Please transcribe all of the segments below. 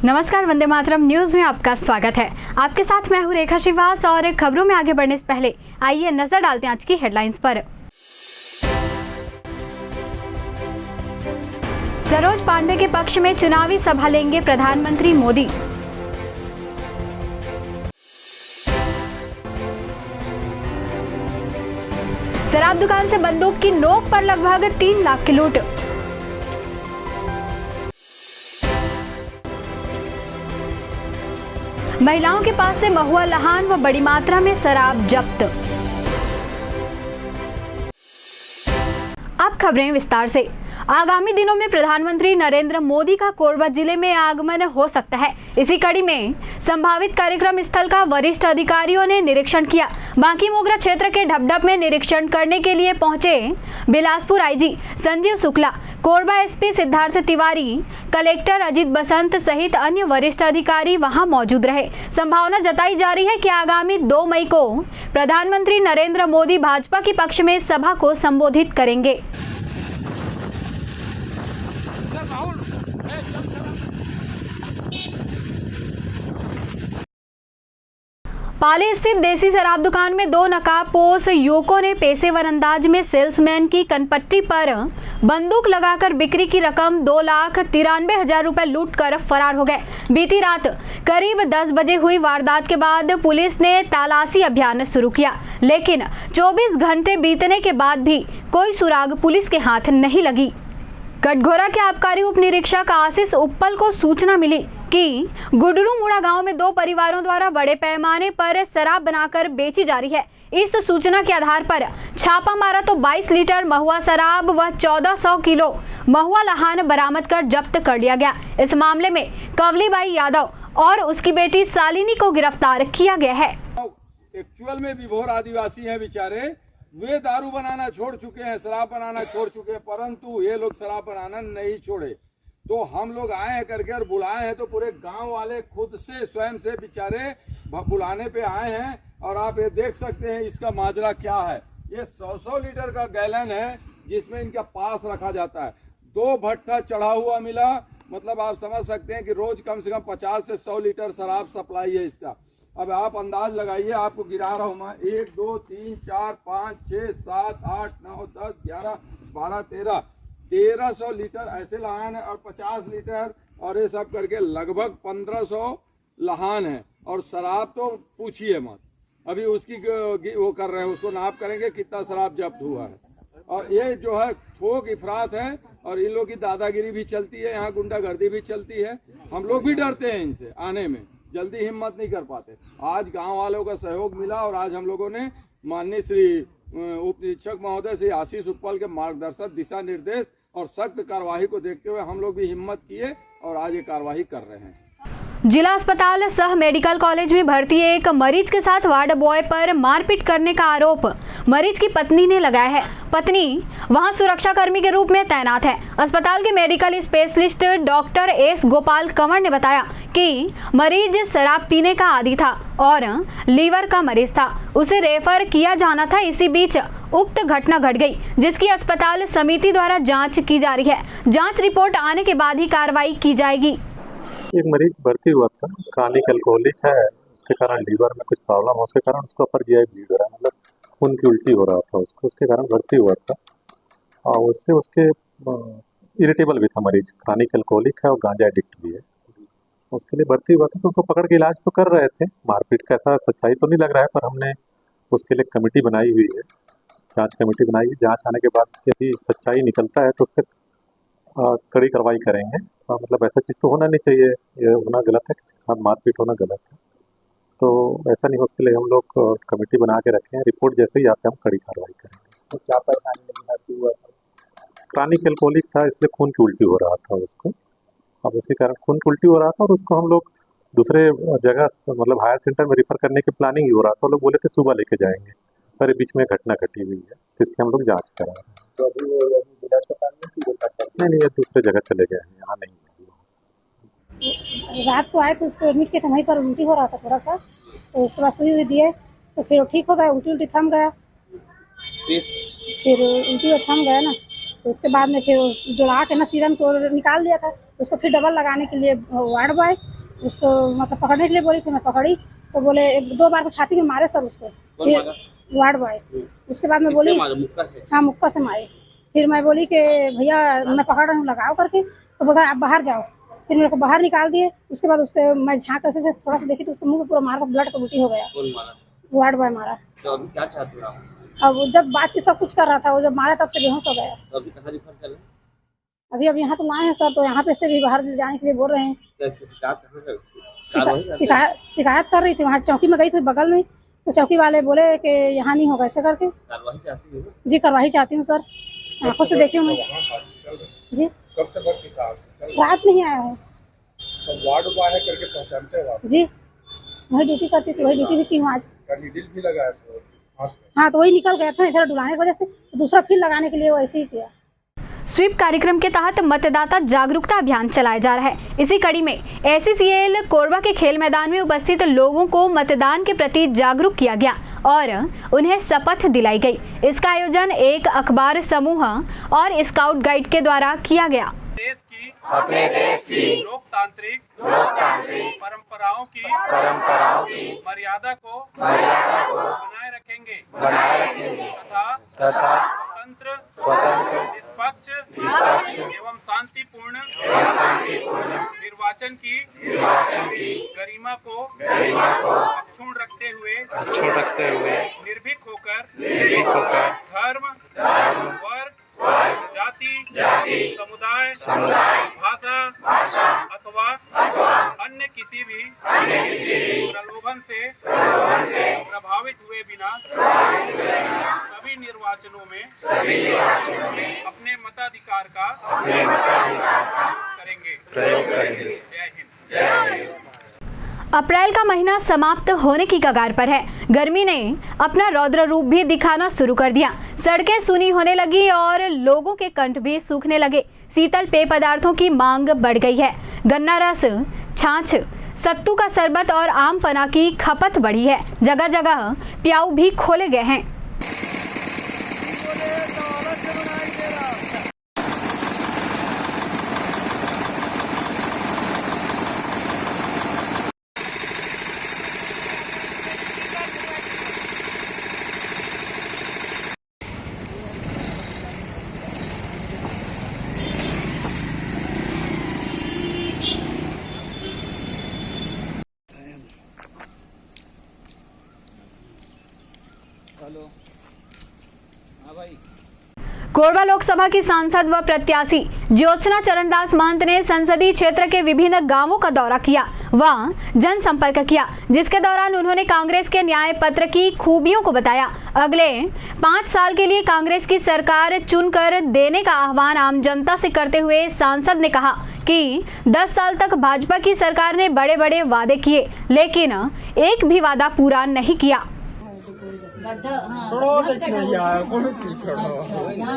नमस्कार, वंदे मातरम न्यूज में आपका स्वागत है। आपके साथ मैं हूं रेखा श्रीवास और खबरों में आगे बढ़ने से पहले आइए नजर डालते हैं आज की हेडलाइंस पर। सरोज पांडे के पक्ष में चुनावी सभा लेंगे प्रधानमंत्री मोदी। शराब दुकान से बंदूक की नोक पर लगभग 3 लाख की लूट। महिलाओं के पास से महुआ लहान व बड़ी मात्रा में शराब जब्त। अब खबरें विस्तार से। आगामी दिनों में प्रधानमंत्री नरेंद्र मोदी का कोरबा जिले में आगमन हो सकता है। इसी कड़ी में संभावित कार्यक्रम स्थल का वरिष्ठ अधिकारियों ने निरीक्षण किया। बांकीमोगरा क्षेत्र के ढपढप में निरीक्षण करने के लिए पहुंचे Bilaspur IG Sanjeev Shukla, Korba SP Siddharth Tiwari, collector Ajit Basant सहित अन्य वरिष्ठ अधिकारी वहां मौजूद रहे। संभावना जताई जा रही है कि आगामी 2 मई को प्रधानमंत्री नरेंद्र मोदी भाजपा के पक्ष में सभा को संबोधित करेंगे। पाली स्थित देसी शराब दुकान में 2 नकाबपोश युवकों ने पेशेवर अंदाज में सेल्समैन की कनपट्टी पर बंदूक लगाकर बिक्री की रकम 2,93,000 रुपए लूट कर फरार हो गए। बीती रात करीब 10 बजे हुई वारदात के बाद पुलिस ने तलाशी अभियान शुरू किया, लेकिन 24 घंटे बीतने के बाद भी कोई सुराग पुलिस के हाथ नहीं लगी। कटघोरा के आबकारी उप निरीक्षक आशीष उप्पल को सूचना मिली कि गुडरू मुड़ा गांव में 2 परिवारों द्वारा बड़े पैमाने पर शराब बनाकर बेची जा रही है। इस सूचना के आधार पर छापा मारा तो 22 लीटर महुआ शराब व 1400 किलो महुआ लहान बरामद कर जब्त कर लिया गया। इस मामले में कवलीबाई यादव और उसकी बेटी शालिनी को गिरफ्तार किया गया है। एक्चुअल में विभोर आदिवासी हैं बेचारे, वे दारू बनाना छोड़ चुके हैं, शराब बनाना छोड़ चुके हैं, परंतु ये लोग शराब बनाना नहीं छोड़े। तो हम लोग आए हैं करके और बुलाए हैं, तो पूरे गांव वाले खुद से स्वयं से बेचारे बुलाने पे आए हैं। और आप ये देख सकते हैं इसका माजरा क्या है। ये 100 लीटर का गैलन है जिसमें इनका पास रखा जाता है। 2 भट्ठा चढ़ा हुआ मिला, मतलब आप समझ सकते हैं कि रोज कम से कम 50 से 100 लीटर शराब सप्लाई है इसका। अब आप अंदाज लगाइए, आपको गिरा रहा हूं मैं। 1 2 3 4 5 6 7 8 9 10 11 12 13 1300 लीटर ऐसे लहान है और 50 लीटर और ये सब करके लगभग 1500 लहान है। और शराब तो पूछिए मत, अभी उसकी वो कर रहे हैं, उसको नाप करेंगे कितना शराब जब्त हुआ है। और ये जो है थोक इफरात है और इन लोग की दादागिरी भी चलती है, यहाँ गुंडागर्दी भी चलती है। हम लोग भी डरते हैं इनसे आने में, जल्दी हिम्मत नहीं कर पाते। आज गांव वालों का सहयोग मिला और आज हम लोगों ने माननीय श्री उप निरीक्षक महोदय श्री आशीष उप्पल के मार्गदर्शन, दिशा निर्देश और सख्त कार्यवाही को देखते हुए हम लोग भी हिम्मत किए और आज ये कार्यवाही कर रहे हैं। जिला अस्पताल सह मेडिकल कॉलेज में भर्ती एक मरीज के साथ वार्ड बॉय पर मारपीट करने का आरोप मरीज की पत्नी ने लगाया है। पत्नी वहां सुरक्षा कर्मी के रूप में तैनात है। अस्पताल के medical specialist doctor S Gopal Kanwar ने बताया कि मरीज शराब पीने का आदी था और लीवर का मरीज था, उसे रेफर किया जाना था। इसी बीच उक्त घटना घट गई, जिसकी अस्पताल समिति द्वारा जाँच की जा रही है। जाँच रिपोर्ट आने के बाद ही कार्रवाई की जाएगी। एक मरीज भर्ती हुआ था, क्रॉनिक अल्कोहलिक है, उसके कारण लीवर में कुछ प्रॉब्लम है, उसके कारण उसको अपर जीआई ब्लीड हो रहा है, मतलब खून की उल्टी हो रहा था उसको, उसके कारण भर्ती हुआ था। और उससे उसके इरिटेबल भी था मरीज, क्रॉनिक अल्कोहलिक है और गांजा एडिक्ट भी है। उसके लिए भर्ती हुआ था, तो उसको पकड़ के इलाज तो कर रहे थे। मारपीट का ऐसा सच्चाई तो नहीं लग रहा है, पर हमने उसके लिए कमेटी बनाई हुई है, जाँच कमेटी बनाई है। जाँच आने के बाद यदि सच्चाई निकलता है तो उस पर कड़ी कार्रवाई करेंगे। मतलब ऐसा चीज़ तो होना नहीं चाहिए, ये होना गलत है, किसी के साथ मारपीट होना गलत है, तो ऐसा नहीं हो। उसके लिए हम लोग कमेटी बना के रखे हैं, रिपोर्ट जैसे ही आते हैं हम कड़ी कार्रवाई करेंगे। तो क्या परेशानी हुआ था? क्रॉनिक अल्कोहलिक था, इसलिए खून की उल्टी हो रहा था उसको। अब उसी कारण खून की उल्टी हो रहा था और उसको हम लोग दूसरे जगह मतलब हायर सेंटर में रेफर करने की प्लानिंग ही हो रहा था। लोग बोले थे सुबह लेके जाएंगे, पर बीच में घटना घटी हुई है, जिसकी हम लोग जाँच करा रहे हैं। तो अभी वो जिला अस्पताल में नहीं, ये दूसरे जगह चले गए हैं, यहाँ नहीं। रात को आए तो उसको एडमिट किए थे, वहीं पर उल्टी हो रहा था थोड़ा सा, तो उसके बाद सुई दिए तो फिर ठीक हो गया, उल्टी थम गया, फिर उल्टी थम गया ना। तो उसके बाद में फिर डोला के ना सीरम को निकाल लिया था, उसको फिर डबल लगाने के लिए वार्ड बॉय उसको मतलब पकड़ने के लिए बोली, फिर मैं पकड़ी तो बोले 2 बार तो छाती में मारे सर उसको, फिर वार्ड बॉय। उसके बाद मैं बोली मुक्का से? हाँ, मुक्का से मारे। फिर मैं बोली कि भैया मैं पकड़ रही हूँ, लगाओ करके, तो बोला आप बाहर जाओ। फिर मेरे को बाहर निकाल दिए। उसके बाद उसके मैं झाँक ऐसे से थोड़ा सा देखी तो उसके मुंह पे पूरा मारा, तो ब्लड का उल्टी हो गया। कौन मारा? वार्ड बॉय मारा। तो अभी क्या चाहते हो आप? अब वो जब बातचीत सब कुछ कर रहा था, वो जब मारा तब से बेहोश हो गया। तो अभी कहाँ रिफर कर रहे हैं? अभी यहाँ तो लाए हैं सर, तो यहाँ पे से भी बाहर जाने के लिए बोल रहे हैं। कैसे शिकायत कहाँ है उससे? कार्रवाई चाहते हैं? शिकायत कर रही थी, वहाँ चौकी में गई थी बगल में, तो चौकी वाले बोले कि यहाँ नहीं होगा ऐसे करके। कार्रवाई चाहती हो? जी कार्रवाई चाहती हूँ सर, आंखों से देखी हूँ मैं। जी कब से भर्ती था? रात में ही आया है वार्ड बॉय है करके पहचानते हो आप? जी, वही ड्यूटी करती थी, वही ड्यूटी भी की हूँ आज। क्या नीडल भी लगाया सर हाथ में? हाँ, तो वही निकल गया था इधर डुलाने की वजह से, तो दूसरा फिर लगाने के लिए वो ऐसे ही किया। स्वीप कार्यक्रम के तहत मतदाता जागरूकता अभियान चलाया जा रहा है। इसी कड़ी में ACCL कोरबा के खेल मैदान में उपस्थित लोगों को मतदान के प्रति जागरूक किया गया और उन्हें शपथ दिलाई गई। इसका आयोजन एक अखबार समूह और स्काउट गाइड के द्वारा किया गया। अपने देश की लोकतांत्रिक परंपराओं की मर्यादा को बनाए रखेंगे तथा स्वतंत्र निष्पक्ष एवं शांतिपूर्ण निर्वाचन की गरिमा को अक्षुण्ण रखते हुए निर्भीक होकर धर्म वर्ग जाति समुदाय भाषा अथवा अन्य किसी भी प्रलोभन से प्रभावित हुए बिना सभी निर्वाचनों में अपने मताधिकार का प्रयोग करेंगे। जय हिंद। अप्रैल का महीना समाप्त होने की कगार पर है। गर्मी ने अपना रौद्र रूप भी दिखाना शुरू कर दिया। सड़कें सूनी होने लगी और लोगों के कंठ भी सूखने लगे। शीतल पेय पदार्थों की मांग बढ़ गई है। गन्ना रस, छाछ, सत्तू का शरबत और आम पन्ना की खपत बढ़ी है। जगह जगह प्याऊ भी खोले गए हैं। कोरबा लोकसभा की सांसद व प्रत्याशी ज्योत्सना चरणदास महंत ने संसदीय क्षेत्र के विभिन्न गांवों का दौरा किया व जनसंपर्क किया, जिसके दौरान उन्होंने कांग्रेस के न्याय पत्र की खूबियों को बताया। अगले 5 साल के लिए कांग्रेस की सरकार चुनकर देने का आह्वान आम जनता से करते हुए सांसद ने कहा कि 10 साल तक भाजपा की सरकार ने बड़े बड़े वादे किए, लेकिन एक भी वादा पूरा नहीं किया। यहाँ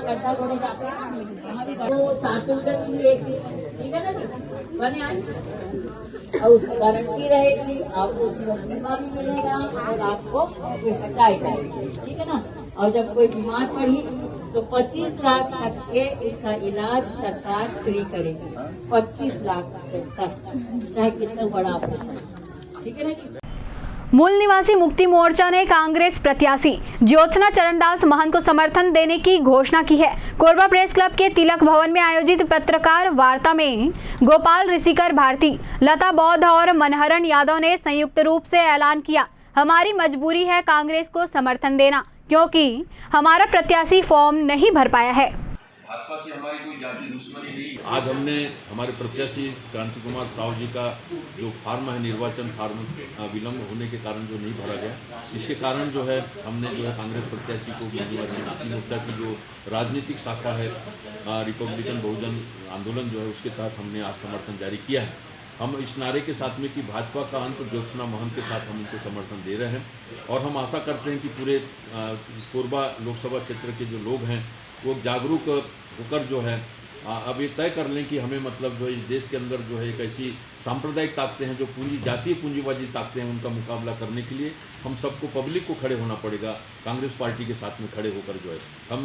गड्ढा घोड़े जाते हैं, वहाँ भी 400 रुपये ठीक है ना जी, बने और उसकी गारंटी रहेगी, आपको बीमा भी मिलेगा और आपको हटाएगा, ठीक है ना। और जब कोई बीमार पड़ी तो 25 लाख तक के इसका इलाज सरकार फ्री करेगी, 25 लाख तक, चाहे कितना बड़ा ऑपरेशन, ठीक है ना जी। मूल निवासी मुक्ति मोर्चा ने कांग्रेस प्रत्याशी ज्योत्सना चरणदास महंत को समर्थन देने की घोषणा की है। कोरबा प्रेस क्लब के तिलक भवन में आयोजित पत्रकार वार्ता में गोपाल ऋषिकर भारती, लता बौद्ध और मनहरन यादव ने संयुक्त रूप से ऐलान किया, हमारी मजबूरी है कांग्रेस को समर्थन देना, क्योंकि हमारा प्रत्याशी फॉर्म नहीं भर पाया है। भाजपा से हमारी कोई जाति दुश्मनी नहीं। आज हमने हमारे प्रत्याशी क्रांति कुमार साहू जी का जो फार्म है, निर्वाचन फार्म विलम्ब होने के कारण जो नहीं भरा गया, इसके कारण जो है हमने जो है कांग्रेस प्रत्याशी को निवासी मुक्ति मोर्चा की जो राजनीतिक शाखा है रिपब्लिकन बहुजन आंदोलन जो है उसके तहत हमने आज समर्थन जारी किया है। हम इस नारे के साथ में कि भाजपा का अंत ज्योत्सना महंत के साथ हम उनको समर्थन दे रहे हैं और हम आशा करते हैं कि पूरे कोरबा लोकसभा क्षेत्र के जो लोग हैं वो जागरूक होकर जो है अब ये तय कर लें कि हमें मतलब जो इस देश के अंदर जो है एक ऐसी सांप्रदायिक ताकतें हैं जो जातीय पूंजीवादी ताकतें हैं, उनका मुकाबला करने के लिए हम सबको पब्लिक को खड़े होना पड़ेगा। कांग्रेस पार्टी के साथ में खड़े होकर जो है हम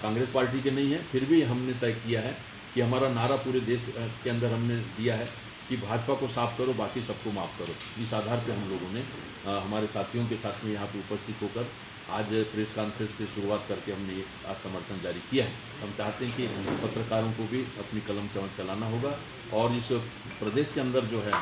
कांग्रेस पार्टी के नहीं हैं, फिर भी हमने तय किया है कि हमारा नारा पूरे देश के अंदर हमने दिया है कि भाजपा को साफ करो, बाकी सबको माफ़ करो। इस आधार पर हम लोगों ने हमारे साथियों के साथ में यहाँ पर उपस्थित होकर आज प्रेस कॉन्फ्रेंस से शुरुआत करके हमने ये आज समर्थन जारी किया है। हम चाहते हैं कि पत्रकारों को भी अपनी कलम चलाना होगा और इस प्रदेश के अंदर जो है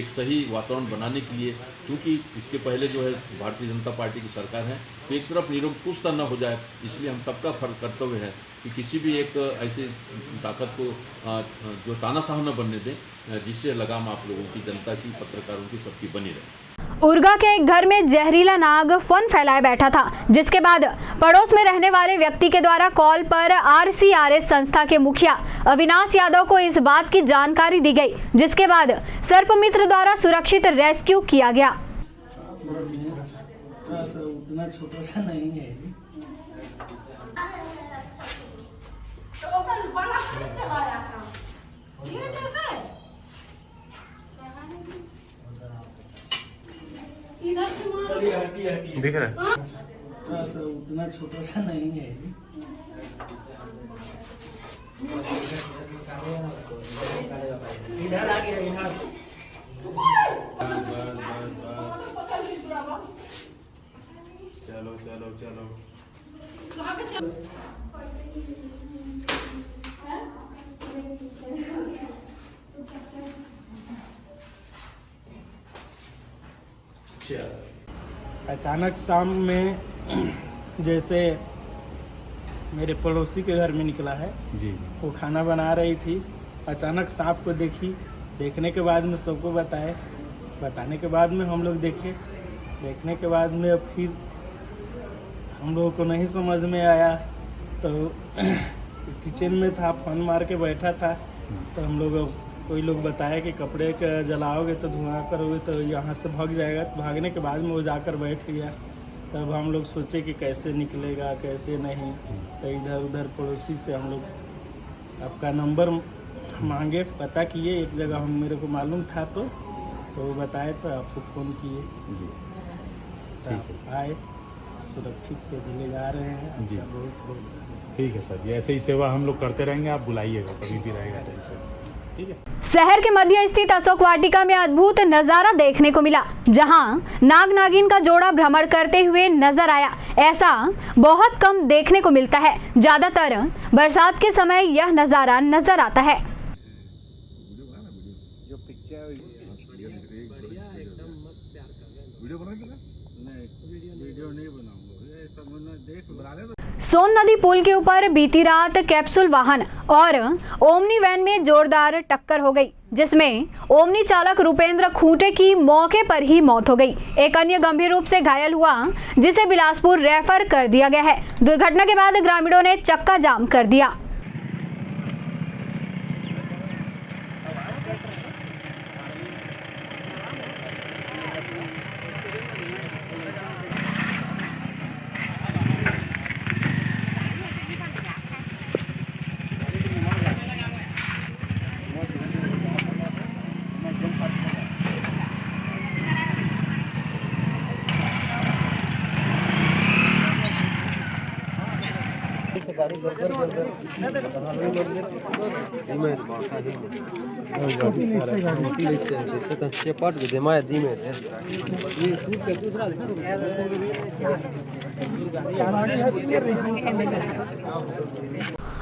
एक सही वातावरण बनाने के लिए, क्योंकि इसके पहले जो है भारतीय जनता पार्टी की सरकार है, तो एक तरफ निरंकुशता न हो जाए, इसलिए हम सबका फर्ज कर्तव्य है कि किसी भी एक ऐसी ताकत को जो तानाशाह न बनने दें, जिससे लगाम आप लोगों की, जनता की, पत्रकारों की, सबकी बनी रहे। उर्गा के एक घर में जहरीला नाग फन फैलाए बैठा था, जिसके बाद पड़ोस में रहने वाले व्यक्ति के द्वारा कॉल पर RCRS संस्था के मुखिया अविनाश यादव को इस बात की जानकारी दी गई, जिसके बाद सर्पमित्र द्वारा सुरक्षित रेस्क्यू किया गया। उतना छोटा सा नहीं है। दिख रहा है उतना छोटा सा नहीं है। इधर आ गया, इधर। चलो चलो चलो। अचानक शाम में जैसे मेरे पड़ोसी के घर में निकला है जी, वो खाना बना रही थी, अचानक सांप को देखी। देखने के बाद में सबको बताने के बाद में हम लोग देखने के बाद में फिर हम लोगों को नहीं समझ में आया, तो किचन में था, फोन मार के बैठा था, तो हम लोग कोई लोग बताया कि कपड़े का जलाओगे तो धुआं करोगे तो यहाँ से भाग जाएगा। तो भागने के बाद में वो जाकर बैठ गया। तब हम लोग सोचे कि कैसे निकलेगा, कैसे नहीं, तो इधर उधर पड़ोसी से हम लोग आपका नंबर मांगे, पता किए, एक जगह हम मेरे को मालूम था तो वो बताए, तो आपको फ़ोन किए जी, तो आए, सुरक्षित पे दिले जा रहे हैं जी। बहुत ठीक है सर, ये ऐसे ही सेवा हम लोग करते रहेंगे, आप बुलाइएगा, कभी भी रहेगा टेंशन। ठीक है। शहर के मध्य स्थित अशोक वाटिका में अद्भुत नजारा देखने को मिला, जहां नाग नागिन का जोड़ा भ्रमण करते हुए नजर आया। ऐसा बहुत कम देखने को मिलता है, ज्यादातर बरसात के समय यह नजारा नजर आता है। सोन नदी पुल के ऊपर बीती रात कैप्सूल वाहन और ओमनी वैन में जोरदार टक्कर हो गई, जिसमें ओमनी चालक रुपेंद्र खूंटे की मौके पर ही मौत हो गई। एक अन्य गंभीर रूप से घायल हुआ, जिसे बिलासपुर रेफर कर दिया गया है। दुर्घटना के बाद ग्रामीणों ने चक्का जाम कर दिया।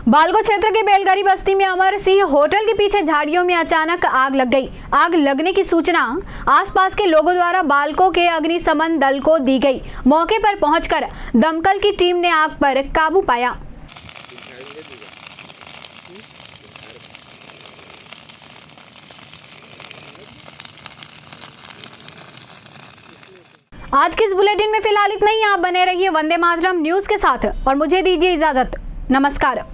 बालगो क्षेत्र के बेलगरी बस्ती में अमर सिंह होटल के पीछे झाड़ियों में अचानक आग लग गई। आग लगने की सूचना आसपास के लोगों द्वारा बालको के अग्निशमन दल को दी गई। मौके पर पहुंचकर दमकल की टीम ने आग पर काबू पाया। आज के इस बुलेटिन में फिलहाल इतना ही। आप बने रहिए वंदे मातरम न्यूज के साथ और मुझे दीजिए इजाजत। नमस्कार।